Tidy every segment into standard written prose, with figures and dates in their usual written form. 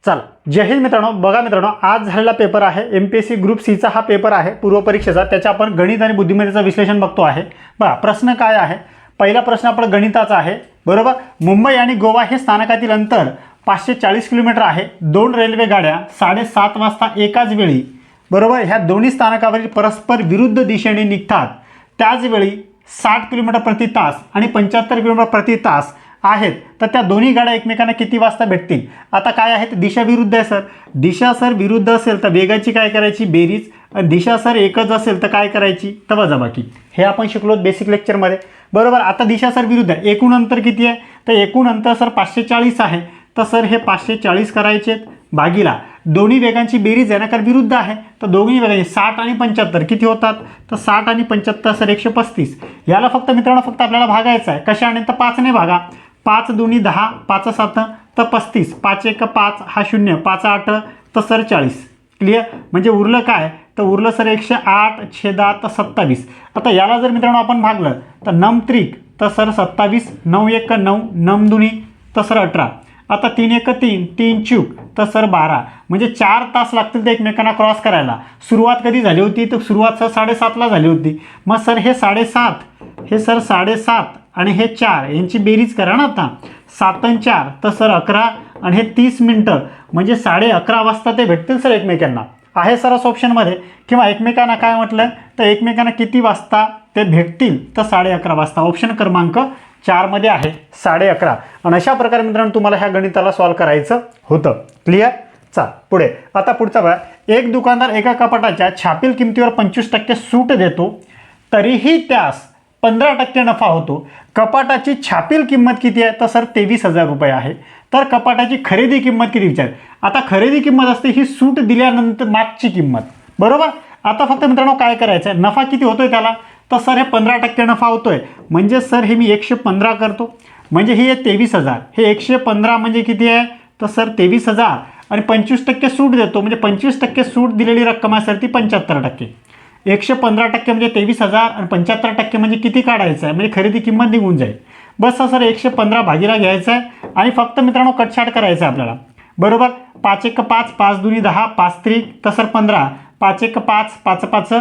चला, जय हिंद मित्रांनो. बघा मित्रांनो, आज झालेला पेपर आहे MPSC ग्रुप सीचा हा पेपर आहे पूर्वपरीक्षेचा. त्याच्या आपण गणित आणि बुद्धिमत्तेचं विश्लेषण बघतो आहे. बघा प्रश्न काय आहे. पहिला प्रश्न आपण गणिताचा आहे. बरोबर. मुंबई आणि गोवा हे स्थानकातील अंतर 540 किलोमीटर आहे. 2 रेल्वे गाड्या 7:30 वाजता एकाच वेळी बरोबर ह्या दोन्ही स्थानकावरील परस्पर विरुद्ध दिशेने निघतात. त्याचवेळी 60 किलोमीटर प्रति तास आणि 75 किलोमीटर प्रति तास आहेत. तर त्या दोन्ही गाड्या एकमेकांना किती वाजता भेटतील. आता काय आहे, दिशा विरुद्ध आहे सर. दिशा सर विरुद्ध असेल तर वेगाची काय करायची बेरीज, आणि दिशा सर एकच असेल तर काय करायची तर वजाबाकी. हे आपण शिकलो बेसिक लेक्चरमध्ये. बरोबर. आता दिशा सर विरुद्ध आहे. एकूण अंतर किती आहे तर एकूण अंतर सर 540 आहे. तर सर हे 540 करायचे भागीला दोन्ही वेगांची बेरीज आहे ना, कारण विरुद्ध आहे. तर दोन्ही वेगांची 60 आणि 75 किती होतात तर 60 आणि 75 सर 135. याला फक्त मित्रांनो फक्त आपल्याला भागायचं आहे. कशाने तर 5 ने भागा. 5 दूनी 10, 5 7 तर 35, 5 1 5 हा 0, 5 8 तर सर 40. क्लिअर. म्हणजे उरलं काय तर उरलं सर 108/10 तर 27. आता याला जर मित्रांनो आपण भागलं तर 9 त्रिक तर सर 27, 9 1 9, 9 दुनी तर सर 18. आता 3 1 3, 3 चूक तर सर 12. म्हणजे 4 तास लागतील ते एकमेकांना क्रॉस करायला. सुरुवात कधी झाली होती तर सुरुवात सर 7:30ला झाली होती. मग सर हे 7:30 हे सर 7:30 आणि हे 4 यांची बेरीज करा ना. आता 7 आणि 4 तर सर 11 आणि हे 30 मिनटं म्हणजे 11:30 वाजता ते भेटतील सर एकमेकांना. आहे सर ऑप्शनमध्ये. किंवा एकमेकांना काय म्हटलं तर एकमेकांना किती वाजता ते भेटतील तर 11:30 वाजता. ऑप्शन क्रमांक 4 मध्ये आहे 11:30. आणि अशा प्रकारे मित्रांनो तुम्हाला ह्या गणिताला सॉल्व्ह करायचं होतं. क्लिअर. चल पुढे. आता पुढचा बघा. एक दुकानदार एका कपाटाच्या छापील किमतीवर 25% सूट देतो, तरीही त्यास 15% नफा होतो. कपाटाची छापील किंमत किती आहे तर सर 23,000 रुपये आहे. तर कपाटाची खरेदी किंमत किती विचार. आता खरेदी किंमत असते ही सूट दिल्यानंतर मागची किंमत. बरोबर. आता फक्त मित्रांनो काय करायचं आहे, नफा किती होतोय त्याला तर सर हे 15% नफा होतोय. म्हणजे सर हे मी 115 करतो. म्हणजे हे 23,000. हे 115 म्हणजे किती आहे तर सर 23,000 आणि 25% सूट देतो. म्हणजे 25% सूट दिलेली रक्कम आहे सर ती 75%. 115% म्हणजे 23,000 आणि 75% म्हणजे किती काढायचं आहे म्हणजे खरेदी किंमत निघून जाईल. बस सर 115 भागीला घ्यायचं आहे आणि फक्त मित्रांनो कटछाट करायचं आहे आपल्याला. बरोबर. 5 1 5, 5 2 10, 5 त्रिक तर सर 15, 5 1 5, 5 5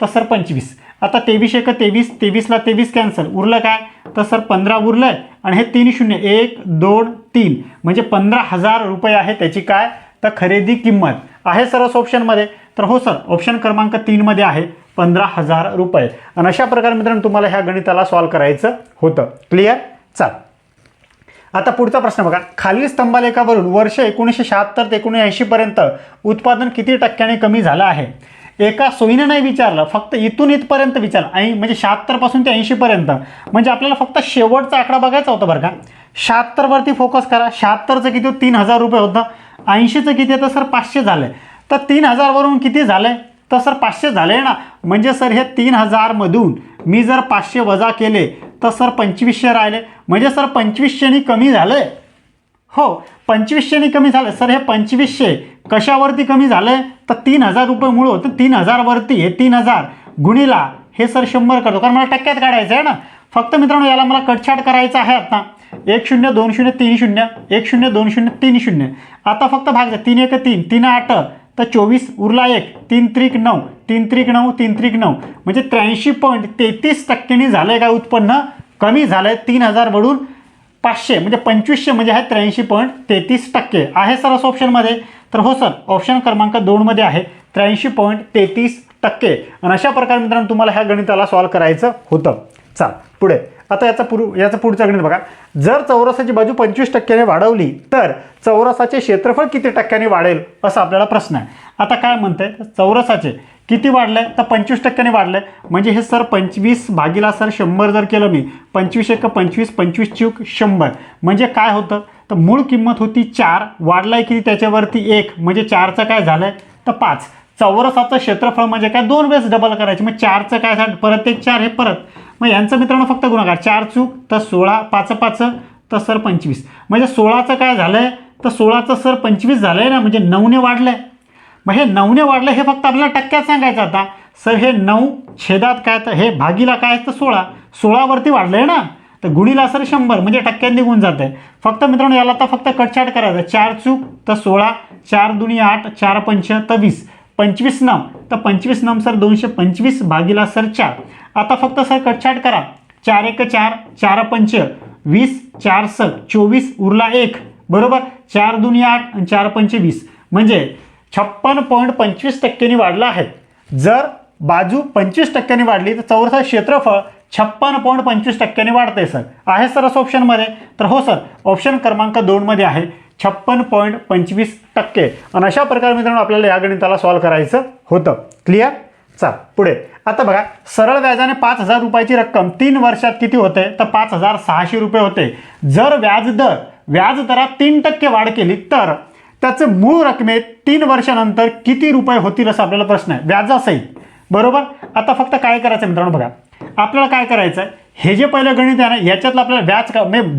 तर सर 25. आता 23 1 23, 23ला 23 कॅन्सल. उरलं काय तर सर 15 उरलंय आणि हे 3 0 1 2 3 म्हणजे 15,000 रुपये आहे त्याची काय तर खरेदी किंमत. आहे सर ऑप्शनमध्ये. तर हो सर ऑप्शन क्रमांक 3 मध्ये आहे 15,000 रुपये. आणि अशा प्रकारे मित्रांनो तुम्हाला ह्या गणिताला सॉल्व्ह करायचं होतं. क्लिअर. चल आता पुढचा प्रश्न बघा. खालील स्तंभालेखावरून वर्ष 1976 ते 1980 पर्यंत उत्पादन किती टक्क्याने कमी झालं आहे. एका सोयीने नाही विचारलं, फक्त इथून इथपर्यंत विचारलं. म्हणजे 76 पासून ते 80 पर्यंत. म्हणजे आपल्याला फक्त शेवटचा आकडा बघायचा होता बरं का. 76 वरती फोकस करा. 76चं किती 3,000 रुपये होतं. 80चं किती आहे तर सर 500 झालंय. तर 3,000 वरून किती झालंय तर सर 500 झाले ना. म्हणजे सर हे 3,000 मधून मी जर 500 वजा केले तर सर 2500 राहिले. म्हणजे सर 2500 कमी झालंय. हो 2500 कमी झालं सर. हे 2500 कशावरती कमी झालंय तर 3,000 रुपये मुळे होतं. 3,000 वरती हे 3,000 गुणिला हे सर 100 करतो, कारण मला टक्क्यात काढायचं आहे ना. फक्त मित्रांनो याला मला कटछाट करायचं आहे. आता 1 0 2 0 3 0 1 0 2 0 3 0. आता फक्त भाग 3 1 3, 3 8 तर 24 उरला 1, 3 त्रिक 9, 3 त्रिक 9, 3 त्रिक 9 म्हणजे 83.33% झालंय काय उत्पन्न कमी झालंय. 3,000 वरून 500 म्हणजे 2500 म्हणजे आहे 83.33% आहे सर असं ऑप्शनमध्ये. तर हो सर ऑप्शन क्रमांक 2 मध्ये आहे 83.33%. आणि अशा प्रकारे मित्रांनो तुम्हाला ह्या गणिताला सॉल्व्ह करायचं होतं. चल पुढे. आता याचं पुढचं गणित बघा. जर चौरसाची बाजू 25%ने वाढवली तर चौरसाचे क्षेत्रफळ किती टक्क्यांनी वाढेल असा आपल्याला प्रश्न आहे. आता काय म्हणतंय चौरसाचे किती वाढलंय तर 25%ने वाढलंय. म्हणजे हे सर 25 भागीला सर 100 जर केलं मी 25 1 25, 25 चूक 100 म्हणजे काय होतं तर मूळ किंमत होती 4, वाढलाय किती त्याच्यावरती 1 म्हणजे 4चं काय झालंय तर 5. चौरसाचं क्षेत्रफळ म्हणजे काय 2 वेळेस डबल करायचे. मग 4चं काय झालं परत 1 4 हे परत. मग यांचं मित्रांनो फक्त गुणाकार 4 चूक तर 16, 5 5 तर सर 25. म्हणजे 16चं काय झालंय तर 16चं सर 25 झालंय ना. म्हणजे 9ने वाढलंय. मग हे 9ने वाढलं हे फक्त आपल्याला टक्क्यात सांगायचं. आता सर हे 9 छेदात काय तर हे भागीला काय तर 16 वरती वाढलंय ना. तर गुणिला सर 100 म्हणजे टक्क्यांनी निघून जाते. फक्त मित्रांनो याला आता फक्त कटछाट करायचं. 4 चूक तर 16, 4 दुनी 8, 4 पंच तर 20, 25 नम तर 25 नम सर 225 भागिला सर 4. आता फक्त सर कटछाट करा. 4 1 4, 4 पंच 20, 4 सक 24 उरला 1 बरोबर. 4 दुनी 8 आणि 4 पंच 20 म्हणजे 56.25% वाढला आहे. जर बाजू 25% वाढली तर चौरसाचं क्षेत्रफळ 56.25% वाढते सर. आहे सर असं ऑप्शनमध्ये? तर हो सर, ऑप्शन क्रमांक 2 मध्ये आहे 56.25%. आणि अशा प्रकारे मित्रांनो आपल्याला या गणिताला सॉल्व्ह करायचं होतं. क्लिअर? चल पुढे. आता बघा, सरळ व्याजाने 5,000 रुपयाची रक्कम 3 वर्षात किती होते? तर 5,600 रुपये होते. जर व्याज दरात 3% वाढ केली तर त्याचे मूळ रकमेत 3 वर्षानंतर किती रुपये होतील असा आपल्याला प्रश्न आहे, व्याजासहित बरोबर. आता फक्त काय करायचं मित्रांनो बघा, आपल्याला काय करायचं आहे, हे जे पहिलं गणित आहे ना याच्यातलं आपल्याला व्याज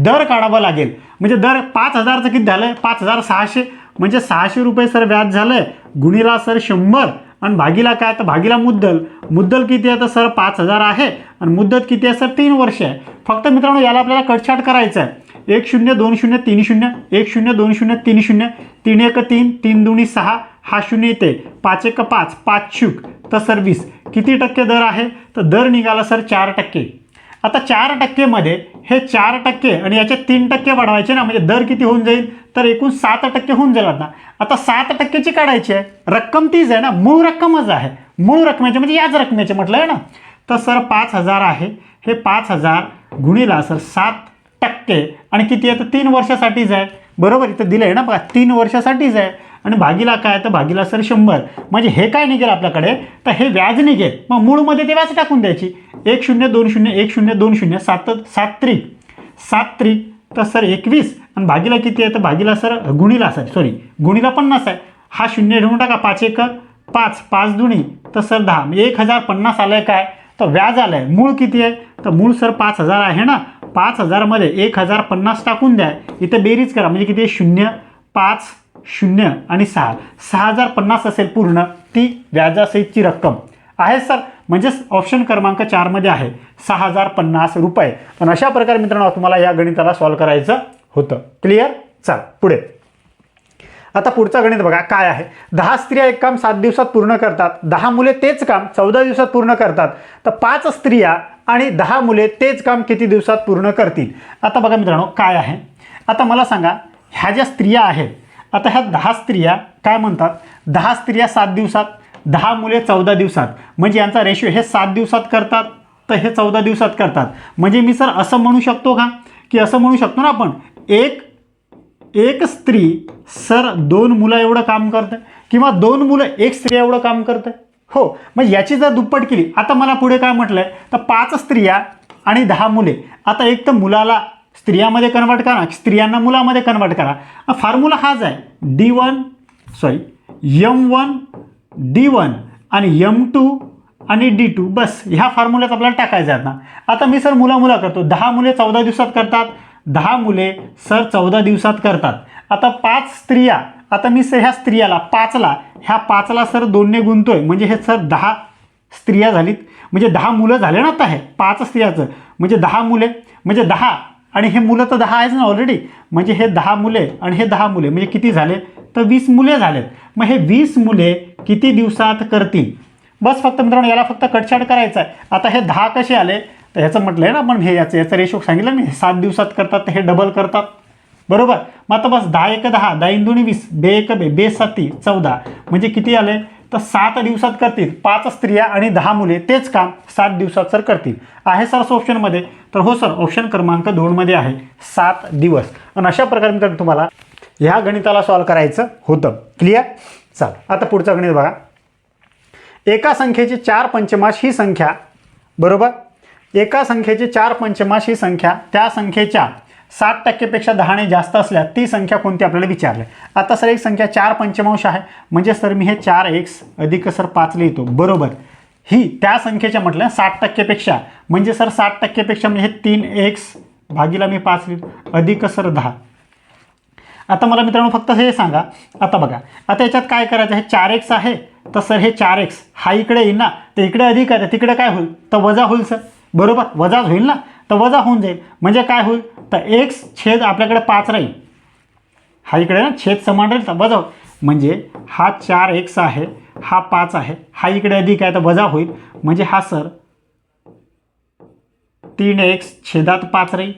दर काढावा लागेल. म्हणजे दर 5,000चं किती झालं? 5,600 म्हणजे 600 रुपये सर व्याज झालंय गुणिला सर 100 आणि भागीला काय? तर भागीला मुद्दल किती आहे? तर सर 5,000 आहे आणि मुद्दत किती आहे सर? 3 वर्ष आहे. फक्त मित्रांनो याला आपल्याला कटछाट करायचं आहे. 1 0 2 0 3 0 1 0 2 0 3 0 3 1 3 3 दुनी 6 हा 0 येते 5 1 5 5 चूक तर सर 20. किती टक्के दर आहे? तर दर निघाला सर 4%. आता 4% मध्ये हे 4% आणि याचे 3% वाढवायचे ना, म्हणजे दर किती होऊन जाईल? तर एकूण 7% होऊन जाईल. आता 7%ची काढायची आहे. रक्कम तीच आहे ना, मूळ रक्कमच आहे. मूळ रकमेचे म्हणजे याच रकमेचे म्हटलं आहे ना. तर सर 5,000 आहे, हे 5,000 गुणिला सर 7% आणि किती आहे? तर 3 वर्षासाठीच आहे बरोबर. इथं दिलं आहे ना बघा, 3 वर्षासाठीच आहे आणि भागीला काय? तर भागीला सर 100 म्हणजे हे काय निघेल आपल्याकडे? तर हे व्याज निघेल. मग मूळमध्ये ते व्याज टाकून द्यायची. 1 0 2 0 1 0 2 0 7 त्रिक तर सर 21 आणि भागीला किती आहे? तर भागीला सर गुणिला 50 आहे. हा 0 घेऊन टाका. 5 1 5 5 दुनी तर सर 10 म्हणजे 1050 आलंय काय? तर व्याज आलंय. मूळ किती आहे? तर मूळ सर 5,000 आहे ना. 5,000 मध्ये 1050 टाकून द्या. इथे बेरीज करा म्हणजे किती? 0 5 0 आणि 6 6050 असेल पूर्ण ती व्याजासहितची रक्कम आहे सर. म्हणजेच ऑप्शन क्रमांक 4 मध्ये आहे 6,050 रुपये. पण अशा प्रकारे मित्रांनो तुम्हाला या गणिताला सॉल्व्ह करायचं होतं. क्लिअर? चल पुढे. आता पुढचा गणित बघा काय आहे. 10 स्त्रिया एक काम 7 दिवसात पूर्ण करतात, 10 मुले तेच काम 14 दिवसात पूर्ण करतात. तर 5 स्त्रिया आणि 10 मुले तेच काम किती दिवसात पूर्ण करतील? आता बघा मित्रांनो काय आहे. आता मला सांगा, ह्या ज्या स्त्रिया आहेत, आता ह्या 10 स्त्रिया काय म्हणतात? 10 स्त्रिया 7 दिवसात, 10 मुले 14 दिवसात, म्हणजे यांचा रेशिओ हे 7 दिवसात करतात तर हे 14 दिवसात करतात. म्हणजे मी सर असं म्हणू शकतो का, की असं म्हणू शकतो ना आपण, एक स्त्री सर 2 मुलं एवढं काम करते किंवा 2 मुलं 1 स्त्री एवढं काम करते. हो, मग याची जर दुप्पट केली. आता मला पुढे काय म्हटलंय, तर 5 स्त्रिया आणि 10 मुले. आता एक तर मुलाला स्त्रियामध्ये कन्वर्ट करा, स्त्रियांना मुलामध्ये कन्वर्ट करा. फॉर्म्युला हाच आहे, M1 D1 आणि M2 आणि D2 बस. ह्या फॉर्म्युल्यात आपल्याला टाकायचं आहे ना. आता मी सर मुला करतो. 10 मुले 14 दिवसात करतात, 10 मुले सर 14 दिवसात करतात. आता 5 स्त्रिया, आता मी सर ह्या स्त्रियाला 5ला ह्या 5ला सर 2 ने गुणतोय म्हणजे हे सर 10 स्त्रिया झालीत, म्हणजे 10 मुलं झाले ना. आता हे 5 स्त्रियाचं म्हणजे 10 मुले म्हणजे 10 आणि हे मुलं तर 10 आहेच ना ऑलरेडी. म्हणजे हे 10 मुले आणि हे 10 मुले म्हणजे किती झाले? तर 20 मुले झालेत. मग हे 20 मुले किती दिवसात करतील? बस फक्त मित्रांनो याला फक्त कटछाट करायचं आहे. आता हे 10 कसे आले? तर ह्याचं म्हटलं आहे ना आपण, हे याचं रेशो सांगितलं मी, 7 दिवसात करतात तर हे डबल करतात बरोबर. मग आता बस 10 1 10 10 2 20 बे 1 बे बे 7 14 म्हणजे किती आले? तर 7 दिवसात करतील. 5 स्त्रिया आणि 10 मुले तेच काम 7 दिवसात सर करतील. आहे सर असं ऑप्शनमध्ये? तर हो सर, ऑप्शन क्रमांक 2 मध्ये आहे 7 दिवस. आणि अशा प्रकारे मित्रांनो तुम्हाला ह्या गणिताला सॉल्व्ह करायचं होतं. क्लिअर? चल आता पुढचा गणित बघा. एका संख्येची 4 पंचमाश ही संख्या बरोबर. एका संख्येची 4 पंचमाश ही संख्या त्या संख्येच्या 60% पेक्षा 10 ने जास्त असल्यास ती संख्या कोणती आपल्याला विचारले. आता सर एक संख्या 4 पंचमांश आहे म्हणजे सर मी हे 4x अधिक सर 5 लिहितो बरोबर. ही त्या संख्येच्या म्हटलं 60% पेक्षा म्हणजे सर 60% पेक्षा म्हणजे हे 3x भागीला मी 5 लिहितो अधिक सर 10. आता मला मित्रांनो फक्त हे सांगा, आता बघा आता याच्यात काय करायचं, हे 4x आहे तर सर हे 4x हा इकडे येईल ना, तर इकडे अधिक आहे तिकडे काय होईल? तर वजा होईल सर बरोबर, वजाच होईल ना. तर वजा होऊन जाईल. म्हणजे काय होईल तर एक्स छेद आपल्याकडे 5 राहील. हा इकडे ना छेद समान राहील तर वजा होईल. म्हणजे हा 4x आहे, हा 5 आहे, हा इकडे अधिक आहे तर वजा होईल. म्हणजे हा सर 3x छेदात 5 राहील.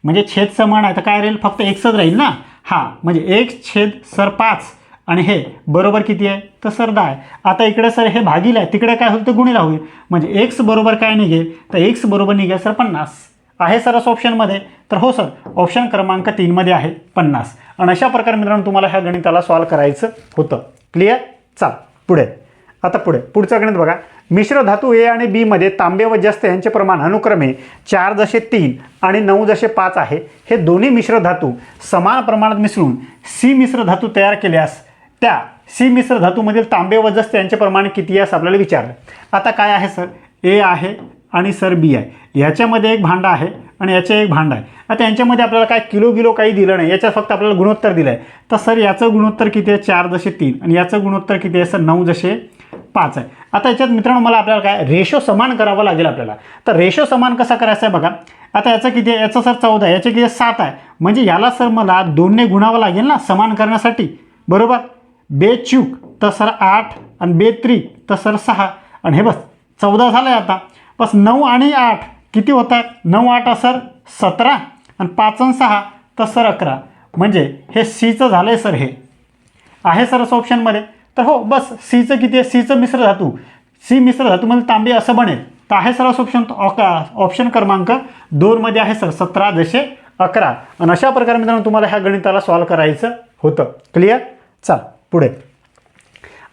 म्हणजे छेद समान आहे तर काय राहील फक्त एक्सच राहील ना. हा म्हणजे x छेद सर 5 आणि हे बरोबर किती आहे तर सर 10 आहे. आता इकडे सर हे भागिले आहे, तिकडे काय होईल तर गुणिले होईल. म्हणजे एक्स बरोबर काय निघेल तर एक्स बरोबर निघेल सर 50 आहे सरस ऑप्शनमध्ये. तर हो सर ऑप्शन क्रमांक 3 मध्ये आहे 50. आणि अशा प्रकारे मित्रांनो तुम्हाला ह्या गणिताला सॉल्व्ह करायचं होतं. क्लिअर. चल पुढे. आता पुढचं गणित बघा. मिश्र धातू ए आणि बी मध्ये तांबे व जस्त यांचे प्रमाण अनुक्रमे 4:3 आणि 9:5 आहे. हे दोन्ही मिश्र धातू समान प्रमाणात मिसळून सी मिश्र धातू तयार केल्यास त्या सी मिश्र धातूमधील तांबे व जस्त यांचे प्रमाण किती आहे असं आपल्याला विचारलं. आता काय आहे सर ए आहे आणि सर बी आहे. ह्याच्यामध्ये एक भांडं आहे आणि याचे एक भांडं आहे. आता यांच्यामध्ये आपल्याला काय किलो काही दिलं नाही, याच्यात फक्त आपल्याला गुणोत्तर दिलं आहे. तर सर याचं गुणोत्तर किती आहे 4:3 आणि याचं गुणोत्तर किती आहे सर 9:5 आहे. आता याच्यात मित्रांनो मला आपल्याला काय रेशो समान करावा लागेल आपल्याला. तर रेशो समान कसा करायचा आहे बघा. आता याचं किती आहे याचं सर 14 आहे, याचे किती आहे 7 आहे. म्हणजे याला सर मला 2ने गुणावं लागेल ना समान करण्यासाठी बरोबर. बेचूक तर सर 8 आणि बेत्रिक तर सर 6 आणि हे बस 14 झालं आहे. आता बस 9 आणि 8 किती होतात 9 8 सर 17 आणि 5 आणि 6 तर सर 11. म्हणजे हे सीचं झालं आहे सर. हे आहे सर ऑप्शनमध्ये. तर हो बस सीचं किती आहे सीचं मिश्र धातू सी मिश्र धातूमध्ये तांबे असं बनेल. तर आहे सर ऑप्शन क्रमांक 2 मध्ये आहे सर 17:11. आणि अशा प्रकारे मित्रांनो तुम्हाला ह्या गणिताला सॉल्व्ह करायचं होतं. क्लिअर. चल पुढे.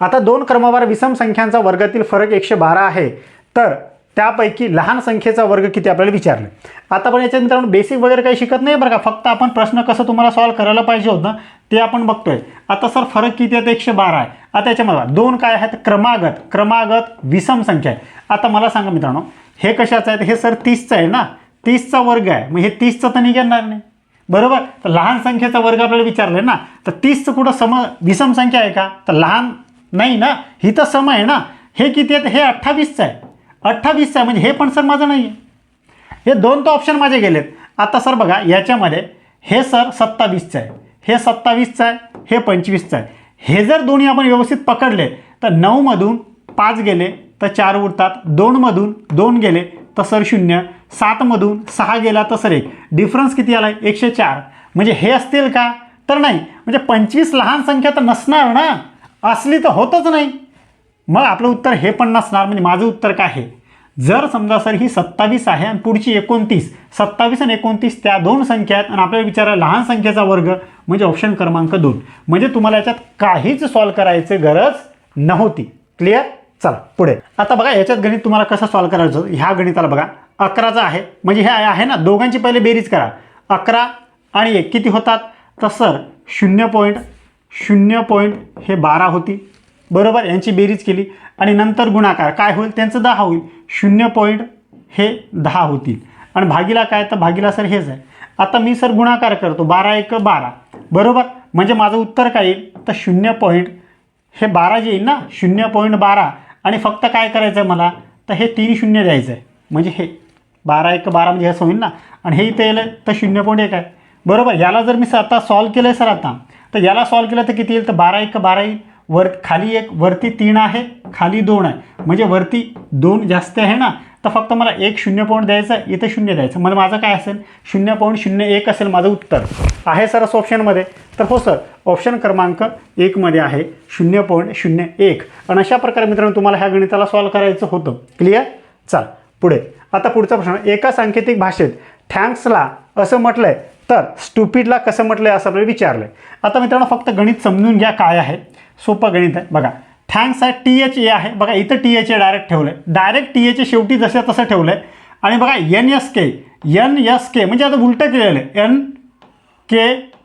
आता 2 क्रमवार विषम संख्यांचा वर्गातील फरक 112 आहे. तर त्यापैकी लहान संख्येचा वर्ग किती आपल्याला विचारलं. आता पण याच्यात मित्रांनो बेसिक वगैरे काही शिकत नाही बरं का. फक्त आपण प्रश्न कसं तुम्हाला सॉल्व्ह करायला पाहिजे होतं ते आपण बघतोय. आता सर फरक किती आहे 112 आहे. आता याच्यामध्ये 2 काय आहेत क्रमागत विषम संख्या आहे. आता मला सांगा मित्रांनो हे कशाचं आहे हे सर 30चं आहे ना. 30चा वर्ग आहे मग हे 30चं तर निघणार नाही बरोबर. तर लहान संख्येचा वर्ग आपल्याला विचारलं ना. तर 30चं कुठं विषम संख्या आहे का तर लहान नाही ना. ही तर सम आहे ना. हे किती आहे हे 28चं आहे. 28चं आहे म्हणजे हे पण सर माझं नाही आहे. हे 2 तर ऑप्शन माझे गेलेत. आता सर बघा याच्यामध्ये हे सर 27चं आहे, हे 27चं आहे, हे 25चं आहे. हे जर दोन्ही आपण व्यवस्थित पकडले तर 9 मधून 5 गेले तर 4 उरतात, 2 मधून 2 गेले तर सर 0, 7 मधून 6 गेला तर सर 1. डिफरन्स किती आला 104. म्हणजे हे असतील का तर नाही. म्हणजे 25 लहान संख्या तर नसणार ना. असली तर होतच नाही. मग आपलं उत्तर हे पण नसणार. म्हणजे माझं उत्तर काय आहे जर समजा सर ही 27 आहे आणि पुढची 29, 27 आणि 29 त्या 2 संख्या आहेत आणि आपल्याला विचारायला लहान संख्येचा वर्ग म्हणजे ऑप्शन क्रमांक 2. म्हणजे तुम्हाला याच्यात काहीच सॉल्व्ह करायची गरज नव्हती. क्लिअर. चला पुढे. आता बघा याच्यात गणित तुम्हाला कसं सॉल्व्ह करायचं. ह्या गणिताला बघा 11चा आहे म्हणजे हे आहे ना दोघांची पहिले बेरीज करा. 11 आणि 1 किती होतात तर सर 0.0 हे 12 होती बरोबर. यांची बेरीज केली आणि नंतर गुणाकार काय होईल त्यांचं 10 होईल. 0 हे 10 होतील आणि भागीला काय तर भागीला सर हेच आहे. आता मी सर गुणाकार करतो 12 1 12 बरोबर. म्हणजे माझं उत्तर काय येईल तर 0 हे 12 जे येईल ना 0.12 आणि फक्त काय करायचं आहे मला तर हे 3 0 द्यायचं आहे. म्हणजे हे 12 1 12 म्हणजे असं होईल ना. आणि हे इथं येईल तर 0.1 आहे बरोबर. याला जर मी आता सॉल्व्ह केलं आहे सर आता तर याला सॉल्व्ह केलं तर किती येईल तर 12 1 12 येईल. खाली 1 वरती 3 आहे खाली 2 आहे म्हणजे वरती 2 जास्त आहे ना. तर फक्त मला 1 0 द्यायचं इथं 0 द्यायचं. म्हणजे माझं काय असेल 0.01 असेल माझं उत्तर. आहे सर असं ऑप्शनमध्ये. तर हो सर ऑप्शन क्रमांक 1 मध्ये आहे 0.01. आणि अशा प्रकारे मित्रांनो तुम्हाला ह्या गणिताला सॉल्व्ह करायचं होतं. क्लिअर. चल पुढे. आता पुढचा प्रश्न. एका सांकेतिक भाषेत थँक्सला असं म्हटलंय तर स्टुपिडला कसं म्हटलंय असं आपल्याला विचारलंय. आता मित्रांनो फक्त गणित समजून घ्या काय आहे. सोपं गणित आहे बघा. थँक्स आहे THA आहे बघा. इथं THA डायरेक्ट ठेवलं आहे. डायरेक्ट THA शेवटी जसं तसं ठेवलं आहे. आणि बघा NSK म्हणजे आता उलटं केलेलं आहे. NK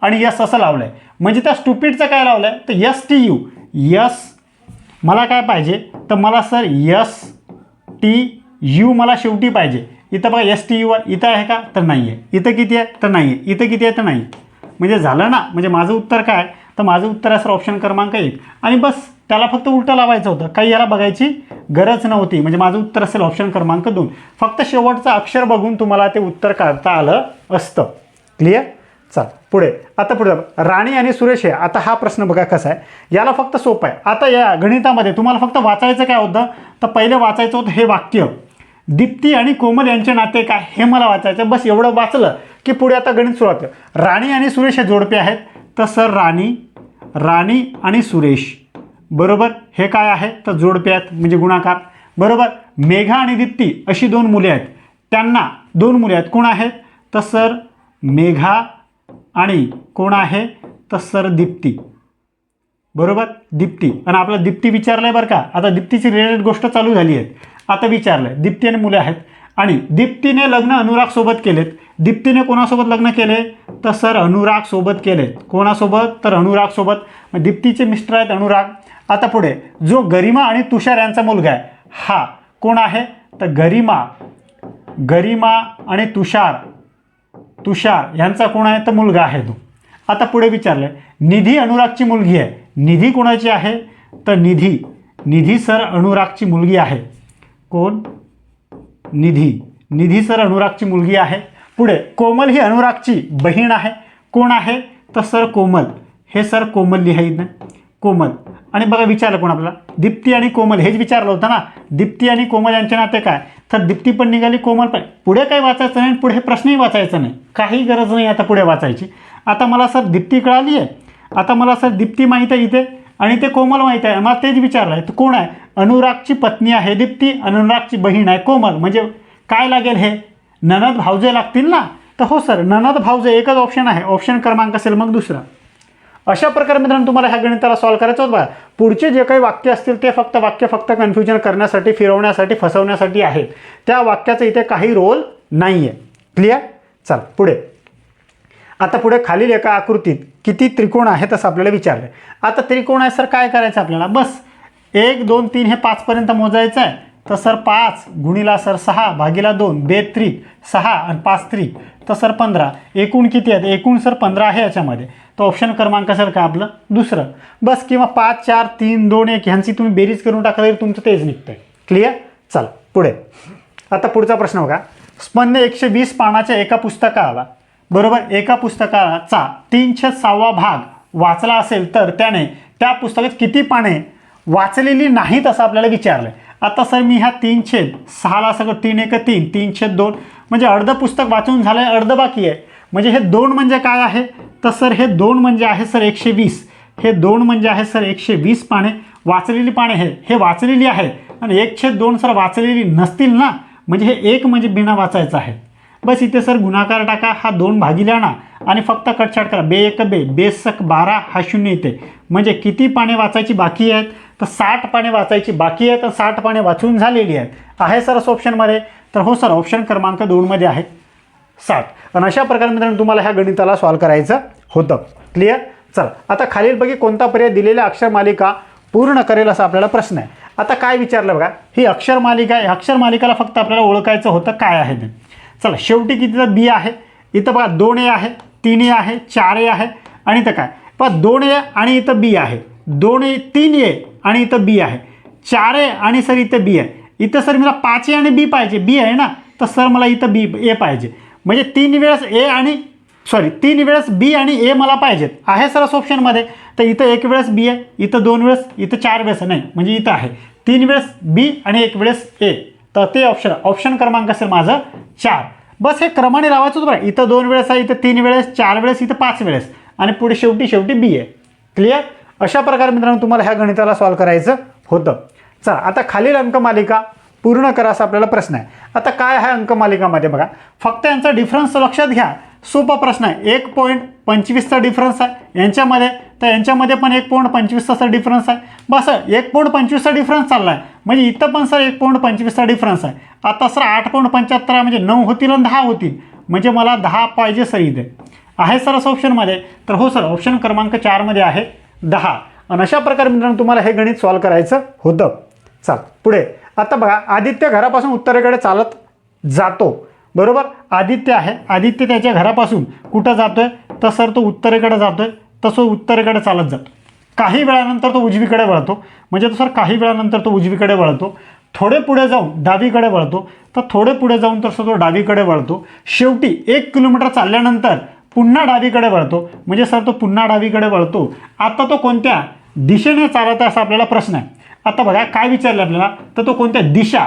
आणि S असं लावलं आहे. म्हणजे त्या स्टुपिडचं काय लावलं आहे तर STU. मला काय पाहिजे तर मला सर STU मला शेवटी पाहिजे. इथं बघा STU इथं आहे का तर नाही आहे. इथं किती आहे तर नाही आहे. इथं किती आहे तर नाही. म्हणजे झालं ना. म्हणजे माझं उत्तर काय तर माझं उत्तर आहे सर ऑप्शन क्रमांक 1. आणि बस त्याला फक्त उलटं लावायचं होतं, काही याला बघायची गरज नव्हती. म्हणजे माझं उत्तर असेल ऑप्शन क्रमांक 2. फक्त शेवटचं अक्षर बघून तुम्हाला ते उत्तर काढता आलं असतं. क्लिअर? चल पुढे. आता पुढे राणी आणि सुरेश आहे. आता हा प्रश्न बघा कसा आहे, याला फक्त सोपं आहे. आता या गणितामध्ये तुम्हाला फक्त वाचायचं काय होतं, तर पहिले वाचायचं होतं हे वाक्य, दीप्ती आणि कोमल यांचे नाते काय, हे मला वाचायचं. बस एवढं वाचलं की पुढे आता गणित सुरू होतं. राणी आणि सुरेश हे जोडपे आहेत, तर सर राणी आणि सुरेश बरोबर हे काय आहे, तर जोडपे आहेत म्हणजे गुणाकार बरोबर. मेघा आणि दीप्ती अशी 2 मुले आहेत, त्यांना 2 मुले आहेत, कोण आहेत, तर सर मेघा आणि कोण आहे, तर सर दीप्ती बरोबर. दीप्ती आणि आपला दीप्ती विचारलंय बरं का. आता दीप्तीची रिलेटेड गोष्ट चालू झाली आहे. आता विचारलंय दीप्ती आणि मुले आहेत आणि दीप्तीने लग्न अनुराग सोबत केलेत. दीप्तीने कोणासोबत लग्न केले, तर सर अनुराग सोबत केलेत. कोणासोबत, तर अनुराग सोबत. मग दीप्तीचे मिस्टर आहेत अनुराग. आता पुढे जो गरिमा आणि तुषार यांचा मुलगा आहे हा कोण आहे, तर गरिमा आणि तुषार यांचा कोण आहे, तर मुलगा आहे तो. आता पुढे विचारलंय निधी अनुरागची मुलगी आहे. निधी कोणाची आहे, तर निधी सर अनुरागची मुलगी आहे. कोण, निधी सर अनुरागची मुलगी आहे. पुढे कोमल ही अनुरागची बहीण आहे. कोण आहे, तर सर कोमल. हे सर कोमल लिहायचं कोमल. आणि बघा विचारलं कोण आपल्याला, दीप्ती आणि कोमल हेच विचारलं होतं ना. दीप्ती आणि कोमल यांचे नाते काय, तर दीप्ती पण निघाली कोमल पण. पुढे काही वाचायचं नाही, पुढे प्रश्नही वाचायचा नाही, काही गरज नाही आता पुढे वाचायची. आता मला सर दीप्ती कळाली आहे, आता मला सर दीप्ती माहीत आहे इथे आणि ते कोमल माहीत आहे. मला तेच विचारलं आहे, तर कोण आहे, अनुरागची पत्नी आहे दीप्ती, अनुरागची बहीण आहे कोमल. म्हणजे काय लागेल, हे ननद भावजे लागतील ना. तर हो सर ननद भावजे एकच ऑप्शन आहे, ऑप्शन क्रमांक असेल मग दुसरा. अशा प्रकारे मित्रांनो तुम्हाला ह्या गणिताला सॉल्व्ह करायचं होतं बघा. पुढचे जे काही वाक्य असतील ते फक्त कन्फ्युजन करण्यासाठी, फिरवण्यासाठी, फसवण्यासाठी आहेत. त्या वाक्याचा इथे काही रोल नाही आहे. क्लिअर? चल पुढे. आता पुढे खालील एका आकृतीत किती त्रिकोण आहेत असं आपल्याला विचारलं. आता त्रिकोण आहे सर काय करायचं आपल्याला, बस 1 2 3 हे 5 पर्यंत मोजायचं आहे. तर सर 5 गुणिला सर 6 भागिला 2 बेत्रिक 6 आणि 5 त्रिक तर सर 15. एकूण किती आहेत, एकूण सर 15 आहे याच्यामध्ये. तर ऑप्शन क्रमांक असेल का आपलं दुसरं. बस किंवा 5 4 3 2 1 ह्यांची तुम्ही बेरीज करून टाकलं तरी तुमचं तेच निघतंय. क्लिअर? चला पुढे. आता पुढचा प्रश्न बघा. स्पंद 120 पानाच्या एका पुस्तकाला बरोबर, एका पुस्तकाचा 3/6 भाग वाचला असेल तर त्याने त्या पुस्तकात किती पाने वाचलेली नाहीत असं आपल्याला विचारलं आहे. आता सर मी ह्या 3/6ला सगळं 3 1 3 3/2 म्हणजे अर्ध पुस्तक वाचून झालं आहे, अर्ध बाकी आहे. म्हणजे हे 2 म्हणजे काय आहे, तर सर हे 2 म्हणजे आहे सर 120. हे 2 म्हणजे आहे सर 120 पाने. वाचलेली पाने हे वाचलेली आहे आणि 1/2 सर वाचलेली नसतील ना, म्हणजे हे 1 म्हणजे बिना वाचायचं आहे. बस इथे सर गुणाकार टाका, हा 2 भागिले आणा आणि फक्त कटछाट करा. बे 1 बे, बेसक 12 हा 0 येते. म्हणजे किती पाने वाचायची बाकी आहेत, तर 60 पाने वाचायची बाकी आहेत. तर 60 पाने वाचून झालेली आहेत. आहे सर ऑप्शनमध्ये, तर हो सर ऑप्शन क्रमांक 2 मध्ये आहे 60. आणि अशा प्रकारे मित्रांनो तुम्हाला ह्या गणिताला सॉल्व्ह करायचं होतं. क्लिअर? चला आता खालीलपैकी कोणता पर्याय दिलेल्या अक्षरमालिका पूर्ण करेल असा आपल्याला प्रश्न आहे. आता काय विचारलं बघा, ही अक्षरमालिका आहे. अक्षरमालिकाला फक्त आपल्याला ओळखायचं होतं काय आहे ते. चला शेवटी कितीचं बी आहे, इथं बघा 2A आहे, 3A आहे, 4A आहे आणि इथं काय पहा 2A आणि इथं बी आहे, 2A 3A आणि इथं बी आहे, 4A आणि सर इथं बी आहे. इथं सर मला 5A आणि बी पाहिजे, बी आहे ना, तर सर मला इथं बी ए पाहिजे. म्हणजे 3 वेळेस बी आणि ए मला पाहिजेत. आहे सर ऑप्शनमध्ये, तर इथं 1 वेळेस बी आहे, इथं 2 वेळेस, इथं 4 वेळेस नाही, म्हणजे इथं आहे 3 वेळेस बी आणि 1 वेळेस ए. तर ते ऑप्शन क्रमांक असेल माझं 4. बस हे क्रमाने लावायचं होतं बरं. इथं 2 वेळेस आहे, इथं 3 वेळेस, 4 वेळेस, इथं 5 वेळेस आणि पुढे शेवटी बी आहे. क्लिअर? अशा प्रकारे मित्रांनो तुम्हाला ह्या गणिताला सॉल्व्ह करायचं होतं. चला आता खालील अंकमालिका पूर्ण करा असा आपल्याला प्रश्न आहे. आता काय आहे अंकमालिकामध्ये बघा, फक्त यांचा डिफरन्स लक्षात घ्या. सोपा प्रश्न आहे. 1.25चा डिफरन्स आहे यांच्यामध्ये, तर यांच्यामध्ये पण 1.25चा डिफरन्स आहे. बस 1.25चा डिफरन्स चालला आहे, म्हणजे इथं पण सर 1.25चा डिफरन्स आहे. आता सर 8.75 म्हणजे 9 होतील आणि 10 होतील, म्हणजे मला 10 पाहिजे सर इथे. आहे सर ऑप्शनमध्ये, तर हो सर ऑप्शन क्रमांक 4 मध्ये आहे 10. आणि अशा प्रकारे मित्रांनो तुम्हाला हे गणित सॉल्व्ह करायचं होतं. चल पुढे. आता बघा आदित्य घरापासून उत्तरेकडे चालत जातो बरोबर. आदित्य आहे, आदित्य त्याच्या घरापासून कुठं जातोय, तर सर तो उत्तरेकडे जातोय. तसं उत्तरेकडे चालत जातो. काही वेळानंतर तो उजवीकडे वळतो, म्हणजे तो सर काही वेळानंतर तो उजवीकडे वळतो. थोडे पुढे जाऊन डावीकडे वळतो, तर थोडे पुढे जाऊन तर तो डावीकडे वळतो. शेवटी 1 किलोमीटर चालल्यानंतर पुन्हा डावीकडे वळतो, म्हणजे सर तो पुन्हा डावीकडे वळतो. आता तो कोणत्या दिशेने चालत आहे असा आपल्याला प्रश्न आहे. आता बघा काय विचारलं आपल्याला, तर तो कोणत्या दिशा,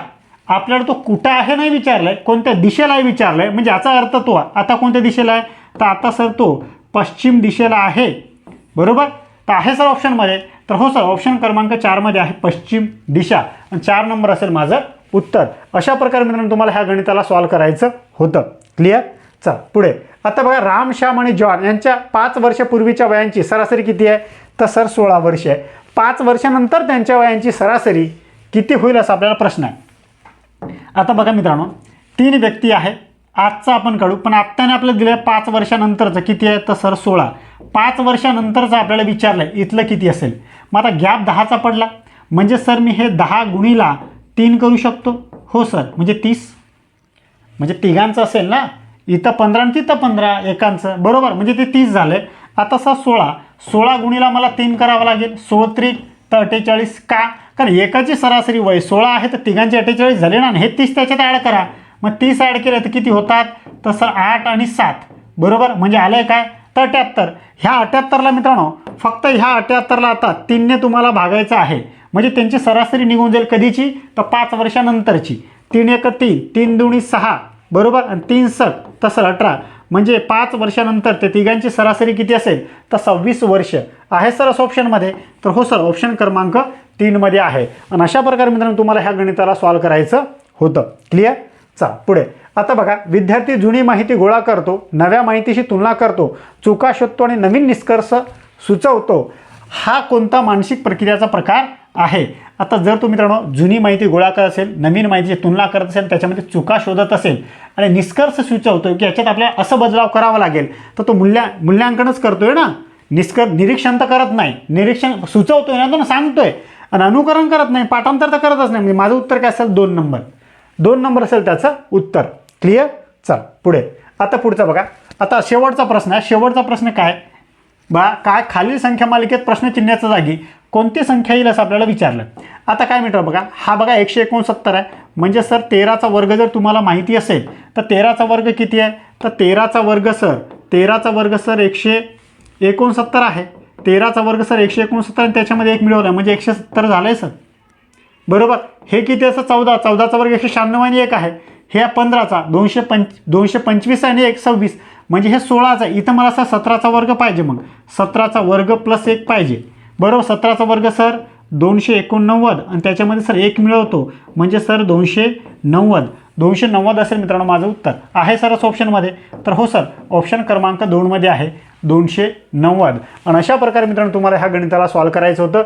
आपल्याला तो कुठं आहे नाही विचारलाय, कोणत्या दिशेला आहे विचारलाय. म्हणजे याचा अर्थ तो आता कोणत्या दिशेला आहे, तर आता सर तो पश्चिम दिशेला आहे. बरोबर, तर आहे सर ऑप्शनमध्ये. तर हो सर, ऑप्शन क्रमांक 4 मध्ये आहे पश्चिम दिशा, आणि 4 नंबर असेल माझं उत्तर. अशा प्रकारे मित्रांनो तुम्हाला ह्या गणिताला सॉल्व्ह करायचं होतं. क्लिअर. चल पुढे. आता बघा, राम, श्याम आणि जॉन यांच्या 5 वर्षापूर्वीच्या वयांची सरासरी किती आहे, तर सर 16 वर्ष आहे. 5 वर्षानंतर त्यांच्या वयांची सरासरी किती होईल असा आपल्याला प्रश्न आहे. आता बघा मित्रांनो, 3 व्यक्ती आहे, आजचा आपण काढू, पण आत्ताने आपल्याला दिलं आहे 5 वर्षानंतरचं किती आहे, तर सर 16. 5 वर्षानंतरचं आपल्याला विचारलं आहे, इथलं किती असेल. मग आता गॅप 10चा पडला, म्हणजे सर मी हे 10 गुणीला 3 करू शकतो. हो सर, म्हणजे 30, म्हणजे तिघांचं असेल ना, इथं 15 आणि तिथं 15 एकांचं, बरोबर, म्हणजे ते 30 झाले. आता सर 16 गुणीला मला 3 करावं लागेल. 16 त्रिक तर 48. का, कारण एकाची सरासरी वय 16 आहे, तर तिघांचे 48 झाले ना, हे 30 त्याच्यात ॲड करा. मग 30 ॲड केले तर किती होतात, तर सर 8 आणि 7, बरोबर, म्हणजे आलंय काय, तर 78. ह्या 78ला मित्रांनो, फक्त ह्या 78ला आता 3ने तुम्हाला भागायचं आहे, म्हणजे त्यांची सरासरी निघून जाईल कधीची, तर 5 वर्षानंतरची. 3 एक 3, 3 दुनी 6, बरोबर, आणि 3 7 तसं 18, म्हणजे 5 वर्षानंतर ते तिघांची सरासरी किती असेल, तर 26 वर्ष आहे सर असं ऑप्शनमध्ये. तर हो सर, ऑप्शन क्रमांक 3 मध्ये आहे. आणि अशा प्रकारे मित्रांनो तुम्हाला ह्या गणिताला सॉल्व्ह करायचं होतं. क्लिअर. चला पुढे. आता बघा, विद्यार्थी जुनी माहिती गोळा करतो, नव्या माहितीशी तुलना करतो, चुका शोधतो आणि नवीन निष्कर्ष सुचवतो. हा कोणता मानसिक प्रक्रियाचा प्रकार आहे. आता जर तो मित्रांनो जुनी माहिती गोळा करत असेल, नवीन माहितीची तुलना करत असेल, त्याच्यामध्ये चुका शोधत असेल आणि निष्कर्ष सुचवतो की याच्यात आपल्याला असं बदलाव करावा लागेल, तर तो मूल्यांकनच करतोय ना. निरीक्षण तर करत नाही, निरीक्षण सुचवतोय ना, तो सांगतोय, आणि अनुकरण करत नाही, पाठांतर तर करतच नाही. म्हणजे माझं उत्तर काय असेल, 2 नंबर. 2 नंबर असेल त्याचं उत्तर. क्लिअर. चल पुढे. आता पुढचा बघा, आता शेवटचा प्रश्न आहे. शेवटचा प्रश्न काय बा, काय खालील संख्या मालिकेत प्रश्नचिन्हाच्या जागी कोणती संख्या येईल असं आपल्याला विचारलं. आता काय मित्र बघा, हा बघा 169 आहे, म्हणजे सर 13चा वर्ग जर तुम्हाला माहिती असेल तर 13चा वर्ग किती आहे, तर 13चा वर्ग सर 169 आहे. 13चा वर्ग सर 169 आणि त्याच्यामध्ये 1 मिळवला म्हणजे 170 झालंय सर, बरोबर. हे किती असं 14चा वर्ग 196 आणि 1 आहे. हे 15चा 225 आणि 1 26, म्हणजे हे 16चा. इथं मला सर 17चा वर्ग पाहिजे, मग 17चा वर्ग प्लस 1 पाहिजे, बरोबर. 17चा वर्ग सर 289 आणि त्याच्यामध्ये सर 1 मिळवतो, म्हणजे सर 290 असेल मित्रांनो माझं उत्तर. आहे सर असं ऑप्शनमध्ये. तर हो सर, ऑप्शन क्रमांक 2 मध्ये आहे 290. आणि अशा प्रकारे मित्रांनो तुम्हाला ह्या गणिताला सॉल्व्ह करायचं होतं.